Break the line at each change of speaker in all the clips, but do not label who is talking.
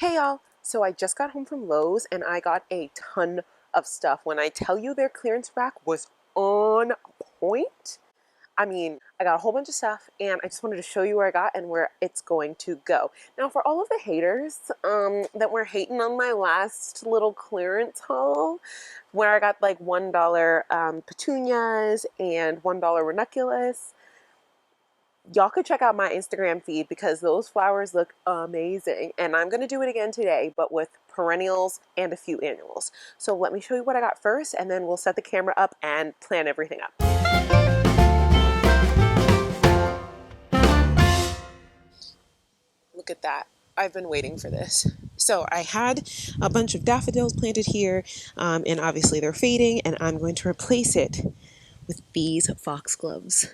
Hey y'all, so I just got home from Lowe's and I got a ton of stuff. When I tell you their clearance rack was on point, I mean, I got a whole bunch of stuff and I just wanted to show you where I got and where it's going to go. Now, for all of the haters that were hating on my last little clearance haul, where I got like $1 petunias and $1 ranunculus, y'all could check out my Instagram feed because those flowers look amazing. And I'm going to do it again today, but with perennials and a few annuals. So let me show you what I got first, and then we'll set the camera up and plan everything up. Look at that. I've been waiting for this. So I had a bunch of daffodils planted here, and obviously they're fading, and I'm going to replace it with these foxgloves.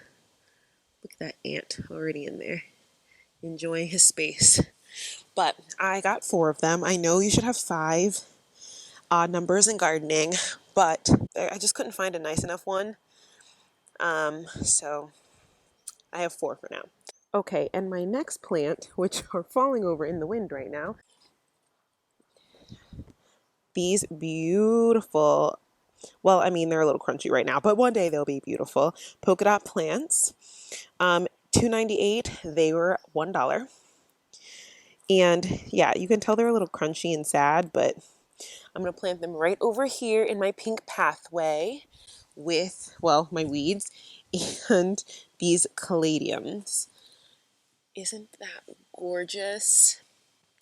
Look at that ant already in there, enjoying his space. But I got 4 of them. I know you should have 5 odd numbers in gardening, but I just couldn't find a nice enough one. So I have 4 for now. Okay, and my next plant, which are falling over in the wind right now, these beautiful, well, I mean, they're a little crunchy right now, but one day they'll be beautiful. Polka dot plants, $2.98. They were $1. And yeah, you can tell they're a little crunchy and sad, but I'm going to plant them right over here in my pink pathway with, well, my weeds and these caladiums. Isn't that gorgeous?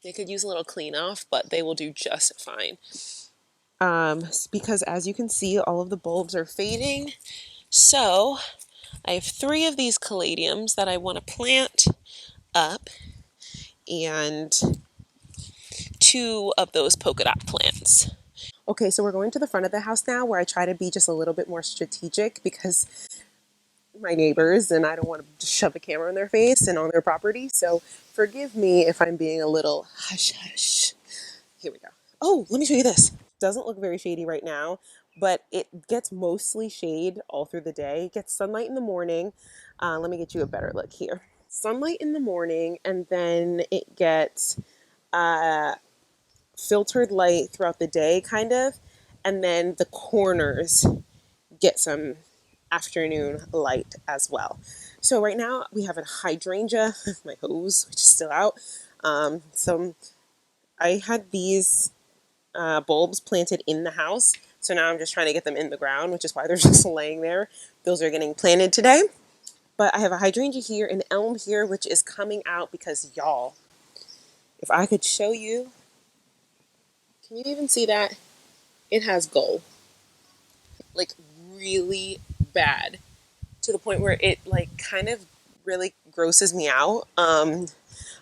They could use a little clean off, but they will do just fine. Because as you can see, all of the bulbs are fading. So I have 3 of these caladiums that I want to plant up and 2 of those polka dot plants. Okay, so we're going to the front of the house now where I try to be just a little bit more strategic because my neighbors and I don't want to shove a camera in their face and on their property. So forgive me if I'm being a little hush hush. Here we go. Oh, let me show you this. Doesn't look very shady right now, but it gets mostly shade all through the day. It gets sunlight in the morning. Let me get you a better look here. Sunlight in the morning, and then it gets filtered light throughout the day, kind of, and then the corners get some afternoon light as well. So right now we have a hydrangea, my hose, which is still out. So I had these bulbs planted in the house, so now I'm just trying to get them in the ground, which is why they're just laying there. Those are getting planted today. But I have a hydrangea here, an elm here, which is coming out because y'all, if I could show you, can you even see that? It has gold. Like really bad. To the point where it like kind of really grosses me out.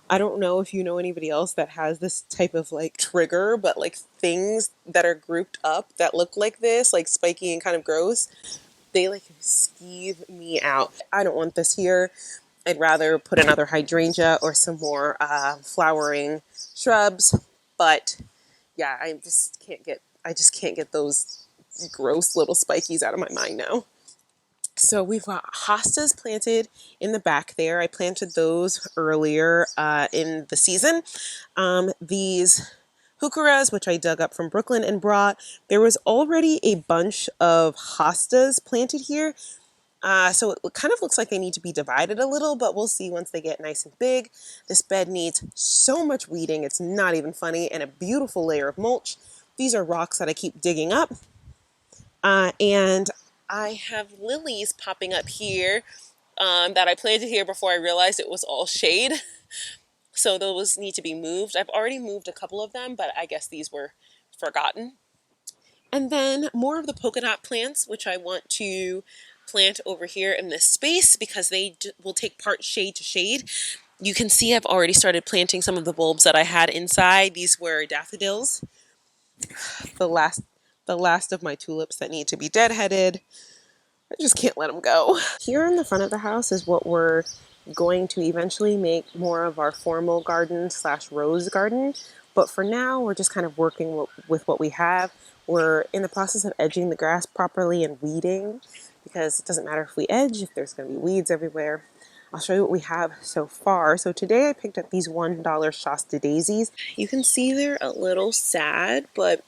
I don't know if you know anybody else that has this type of like trigger, but like things that are grouped up that look like this, like spiky and kind of gross, they like skeeve me out. I don't want this here. I'd rather put another hydrangea or some more flowering shrubs. But yeah, I just can't get those gross little spikies out of my mind now. So we've got hostas planted in the back there. I planted those earlier in the season. These heucheras, which I dug up from Brooklyn and brought, there was already a bunch of hostas planted here. So it kind of looks like they need to be divided a little, but we'll see once they get nice and big. This bed needs so much weeding, it's not even funny, and a beautiful layer of mulch. These are rocks that I keep digging up. And I have lilies popping up here that I planted here before I realized it was all shade. So those need to be moved. I've already moved a couple of them, but I guess these were forgotten. And then more of the polka dot plants, which I want to plant over here in this space because they will take part shade to shade. You can see I've already started planting some of the bulbs that I had inside. These were daffodils. The last of my tulips that need to be deadheaded. I just can't let them go. Here in the front of the house is what we're going to eventually make more of our formal garden / rose garden. But for now, we're just kind of working with what we have. We're in the process of edging the grass properly and weeding because it doesn't matter if we edge, if there's going to be weeds everywhere. I'll show you what we have so far. So today I picked up these $1 Shasta daisies. You can see they're a little sad, but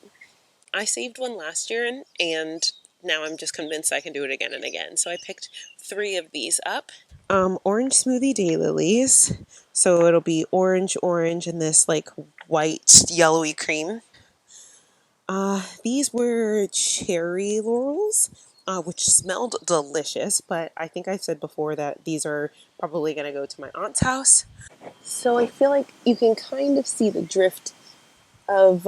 I saved one last year and now I'm just convinced I can do it again and again. So I picked 3 of these up. Orange smoothie daylilies. So it'll be orange, and this like white, yellowy cream. These were cherry laurels, which smelled delicious, but I think I said before that these are probably going to go to my aunt's house. So I feel like you can kind of see the drift of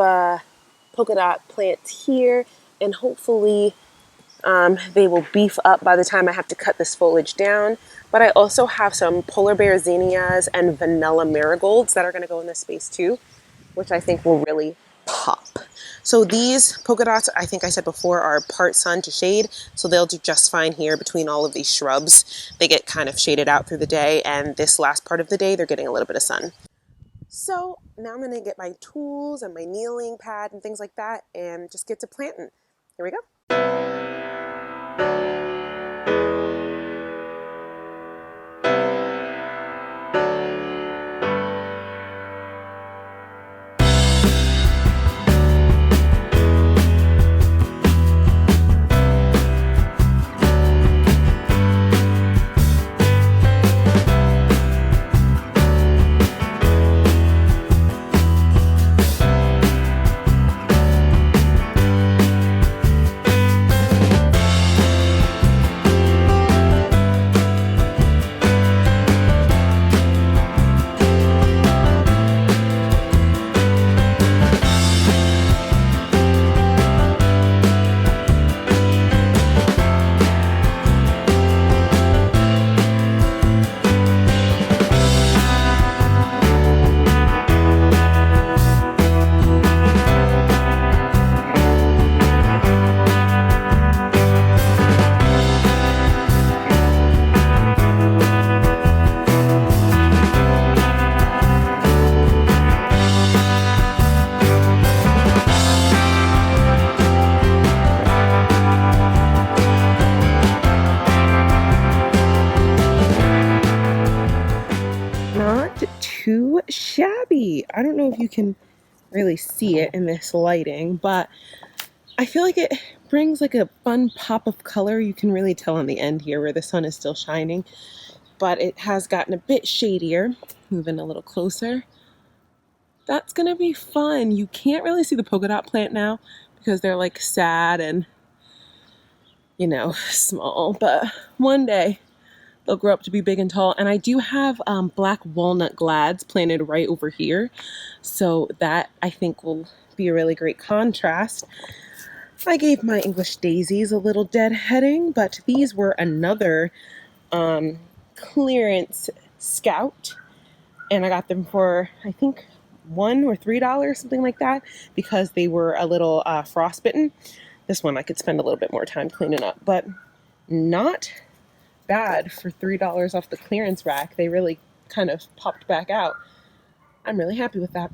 polka dot plants here, and hopefully they will beef up by the time I have to cut this foliage down. But I also have some polar bear zinnias and vanilla marigolds that are going to go in this space too, which I think will really pop. So these polka dots, I think I said before, are part sun to shade, so they'll do just fine here between all of these shrubs. They get kind of shaded out through the day, and this last part of the day, they're getting a little bit of sun. So now I'm going to get my tools and my kneeling pad and things like that and just get to planting. Here we go. Too shabby. I don't know if you can really see it in this lighting, but I feel like it brings like a fun pop of color. You can really tell on the end here where the sun is still shining, but it has gotten a bit shadier. Moving a little closer. That's gonna be fun. You can't really see the polka dot plant now because they're like sad and, you know, small, but one day they'll grow up to be big and tall. And I do have black walnut glads planted right over here. So that I think will be a really great contrast. I gave my English daisies a little deadheading, but these were another clearance scout. And I got them for, I think, $1 or $3, something like that, because they were a little frostbitten. This one I could spend a little bit more time cleaning up, but not bad for $3 off the clearance rack. They really kind of popped back out. I'm really happy with that.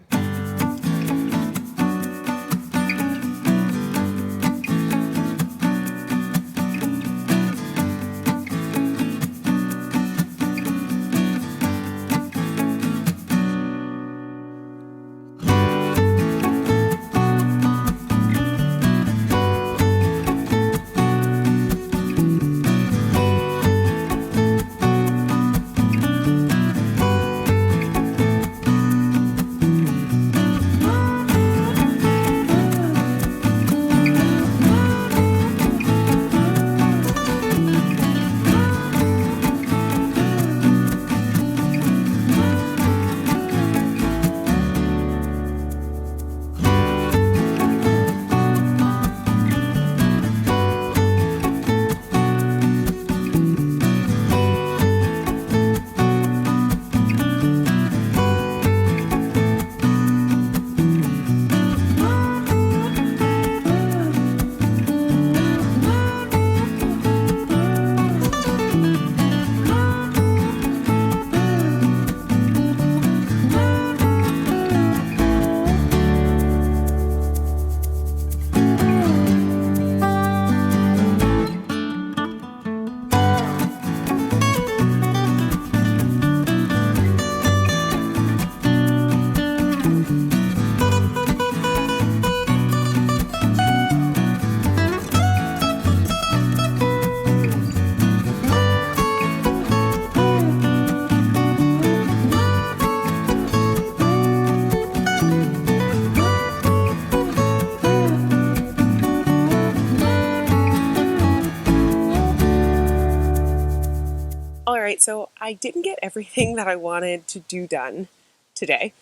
so I didn't get everything that I wanted to do done today.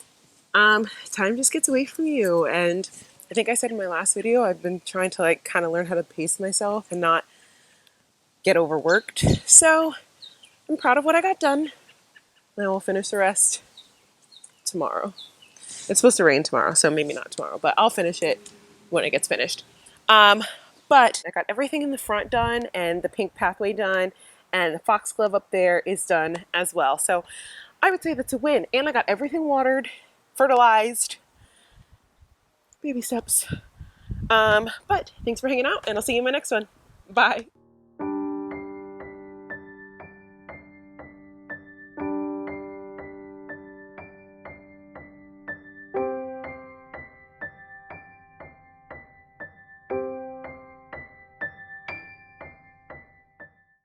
Time just gets away from you, and I think I said in my last video, I've been trying to like kind of learn how to pace myself and not get overworked. So I'm proud of what I got done. And I will finish the rest tomorrow. It's supposed to rain tomorrow, so maybe not tomorrow, but I'll finish it when it gets finished. But I got everything in the front done, and the pink pathway done, and the foxglove up there is done as well. So I would say that's a win. And I got everything watered, fertilized, baby steps. But thanks for hanging out, and I'll see you in my next one. Bye.